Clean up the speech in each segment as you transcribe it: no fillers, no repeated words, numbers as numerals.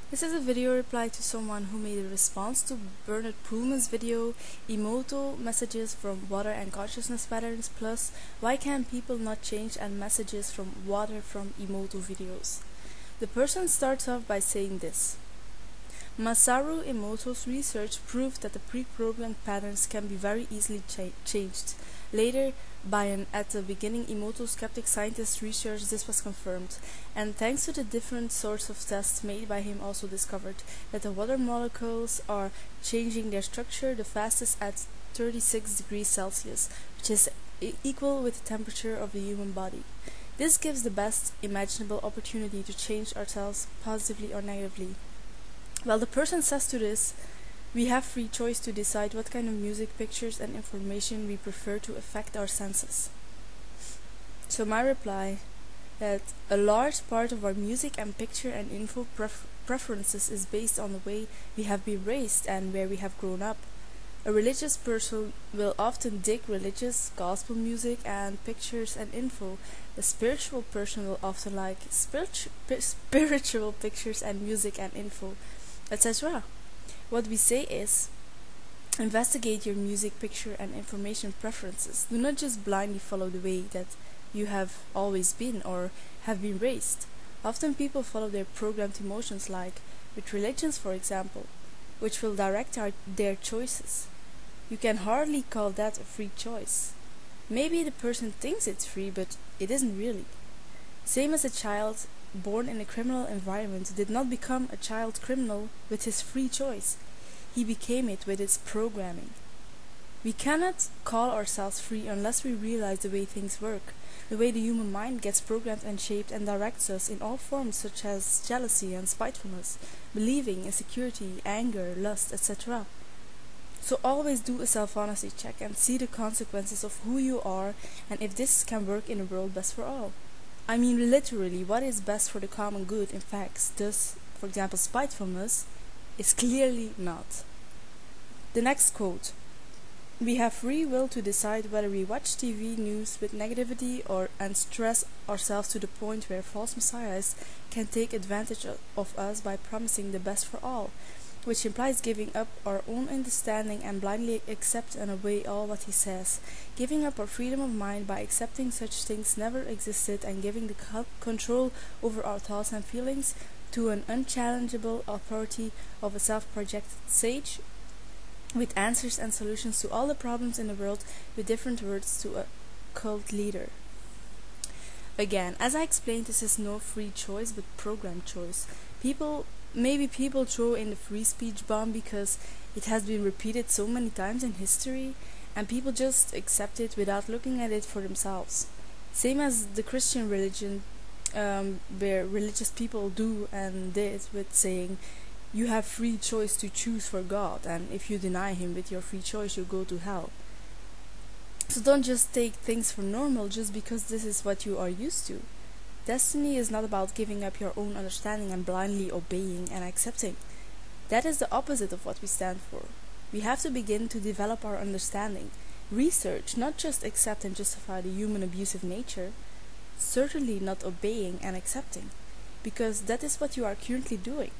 This is a video reply to someone who made a response to Bernard Pullman's video, Emoto messages from water and consciousness patterns, plus why can people not change and messages from water from Emoto videos. The person starts off by saying this. Masaru Emoto's research proved that the pre-programmed patterns can be very easily changed. Later, by an at the beginning Emoto skeptic scientist research, this was confirmed, and thanks to the different sorts of tests made by him, also discovered that the water molecules are changing their structure the fastest at 36 degrees Celsius, which is equal with the temperature of the human body. This gives the best imaginable opportunity to change ourselves positively or negatively. Well, the person says to this, we have free choice to decide what kind of music, pictures, and information we prefer to affect our senses. So my reply, that a large part of our music and picture and info preferences is based on the way we have been raised and where we have grown up. A religious person will often dig religious, gospel music and pictures and info. A spiritual person will often like spiritual pictures and music and info, etc. What we say is, investigate your music, picture, and information preferences. Do not just blindly follow the way that you have always been or have been raised. Often people follow their programmed emotions, like with religions, for example, which will direct their choices. You can hardly call that a free choice. Maybe the person thinks it's free, but it isn't really. Same as a child born in a criminal environment did not become a child criminal with his free choice. He became it with its programming. We cannot call ourselves free unless we realize the way things work, the way the human mind gets programmed and shaped and directs us in all forms such as jealousy and spitefulness, believing, insecurity, anger, lust, etc. So always do a self-honesty check and see the consequences of who you are and if this can work in a world best for all. I mean, literally, what is best for the common good in facts, thus, for example, spitefulness, is clearly not. The next quote. We have free will to decide whether we watch TV news with negativity and stress ourselves to the point where false messiahs can take advantage of us by promising the best for all, which implies giving up our own understanding and blindly accept and obey all what he says, giving up our freedom of mind by accepting such things never existed and giving the control over our thoughts and feelings to an unchallengeable authority of a self-projected sage with answers and solutions to all the problems in the world with different words to a cult leader. Again, as I explained, this is no free choice but programmed choice. Maybe people throw in the free speech bomb because it has been repeated so many times in history and people just accept it without looking at it for themselves. Same as the Christian religion, where religious people do and did with saying, you have free choice to choose for God, and if you deny him with your free choice you go to hell. So don't just take things for normal just because this is what you are used to. Destiny is not about giving up your own understanding and blindly obeying and accepting. That is the opposite of what we stand for. We have to begin to develop our understanding, research, not just accept and justify the human abusive nature, certainly not obeying and accepting, because that is what you are currently doing.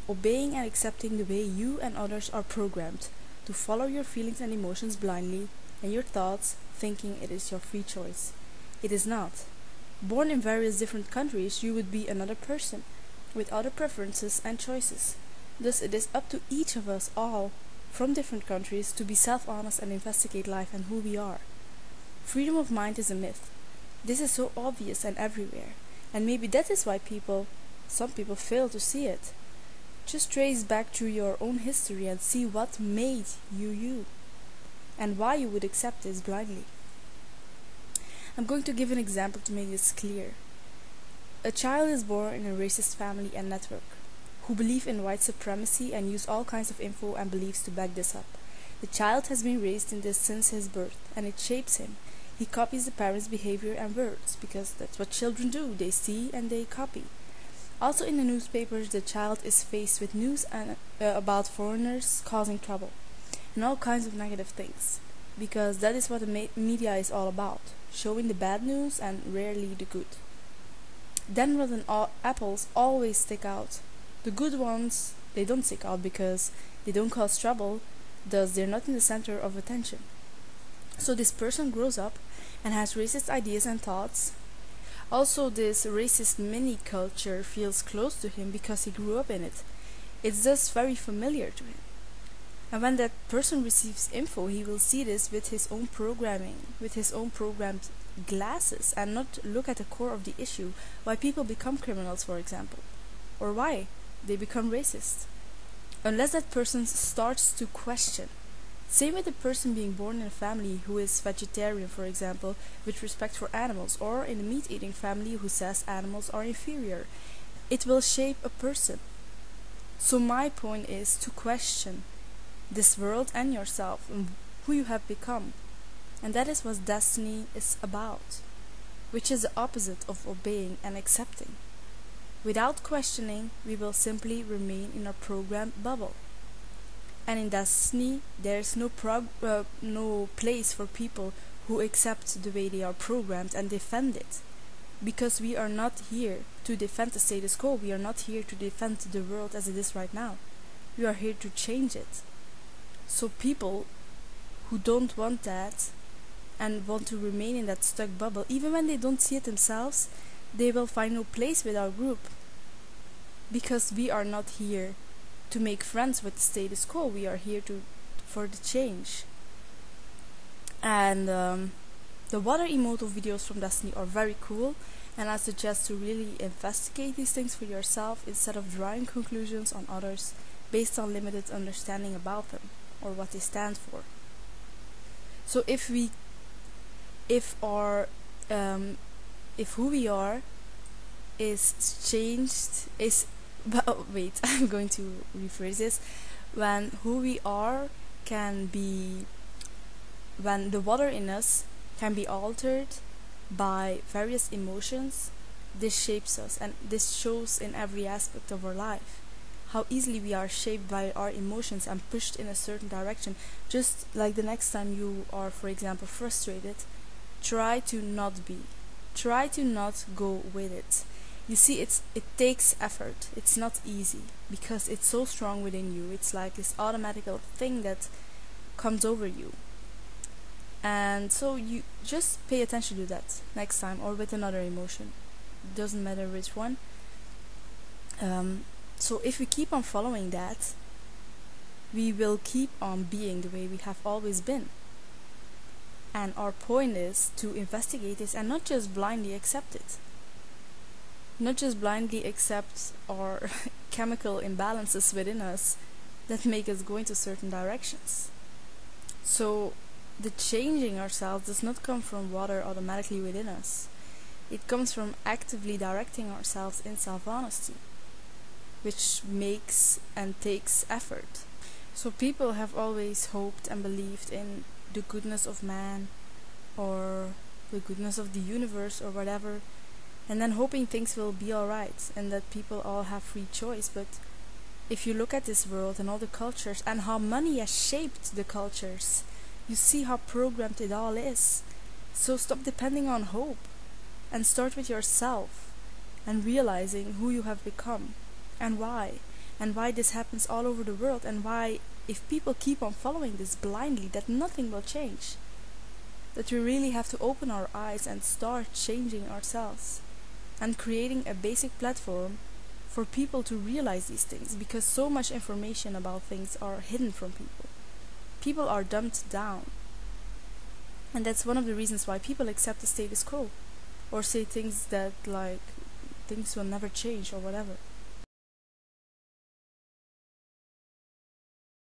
Obeying and accepting the way you and others are programmed to follow your feelings and emotions blindly and your thoughts, thinking it is your free choice. It is not. Born in various different countries, you would be another person, with other preferences and choices. Thus it is up to each of us all, from different countries, to be self-honest and investigate life and who we are. Freedom of mind is a myth. This is so obvious and everywhere, and maybe that is why some people fail to see it. Just trace back through your own history and see what made you you, and why you would accept this blindly. I'm going to give an example to make this clear. A child is born in a racist family and network, who believe in white supremacy and use all kinds of info and beliefs to back this up. The child has been raised in this since his birth, and it shapes him. He copies the parents' behavior and words, because that's what children do. They see and they copy. Also in the newspapers, the child is faced with news about foreigners causing trouble, and all kinds of negative things, because that is what the media is all about, showing the bad news and rarely the good. Then rotten apples always stick out. The good ones, they don't stick out because they don't cause trouble, thus they're not in the center of attention. So this person grows up and has racist ideas and thoughts. Also, this racist mini culture feels close to him because he grew up in it. It's thus very familiar to him. And when that person receives info, he will see this with his own programming, with his own programmed glasses, and not look at the core of the issue, why people become criminals, for example, or why they become racist. Unless that person starts to question. Same with the person being born in a family who is vegetarian, for example, with respect for animals, or in a meat-eating family who says animals are inferior. It will shape a person. So my point is to question this world and yourself and who you have become. And that is what destiny is about, which is the opposite of obeying and accepting. Without questioning, we will simply remain in our programmed bubble. And in destiny, there is no place for people who accept the way they are programmed and defend it. Because we are not here to defend the status quo, we are not here to defend the world as it is right now. We are here to change it. So people who don't want that and want to remain in that stuck bubble, even when they don't see it themselves, they will find no place with our group. Because we are not here to make friends with the status quo, we are here for the change. And the water Emoto videos from Destiny are very cool, and I suggest to really investigate these things for yourself instead of drawing conclusions on others based on limited understanding about them or what they stand for. So if who we are is changed, well, wait, I'm going to rephrase this. When who we are can be, when the water in us can be altered by various emotions, this shapes us, and this shows in every aspect of our life. How easily we are shaped by our emotions and pushed in a certain direction. Just like the next time you are, for example, frustrated, try to not be. Try to not go with it. You see, it takes effort. It's not easy because it's so strong within you. It's like this automatic thing that comes over you. And so you just pay attention to that next time, or with another emotion. Doesn't matter which one. So if we keep on following that, we will keep on being the way we have always been. And our point is to investigate this and not just blindly accept it. Not just blindly accept our chemical imbalances within us that make us go into certain directions. So the changing ourselves does not come from water automatically within us. It comes from actively directing ourselves in self-honesty, which makes and takes effort. So people have always hoped and believed in the goodness of man or the goodness of the universe or whatever, and then hoping things will be alright and that people all have free choice. But if you look at this world and all the cultures and how money has shaped the cultures, you see how programmed it all is. So stop depending on hope and start with yourself and realizing who you have become and why this happens all over the world, and why, if people keep on following this blindly, that nothing will change. That we really have to open our eyes and start changing ourselves and creating a basic platform for people to realize these things, because so much information about things are hidden from people. People are dumbed down, and that's one of the reasons why people accept the status quo or say things that like things will never change or whatever.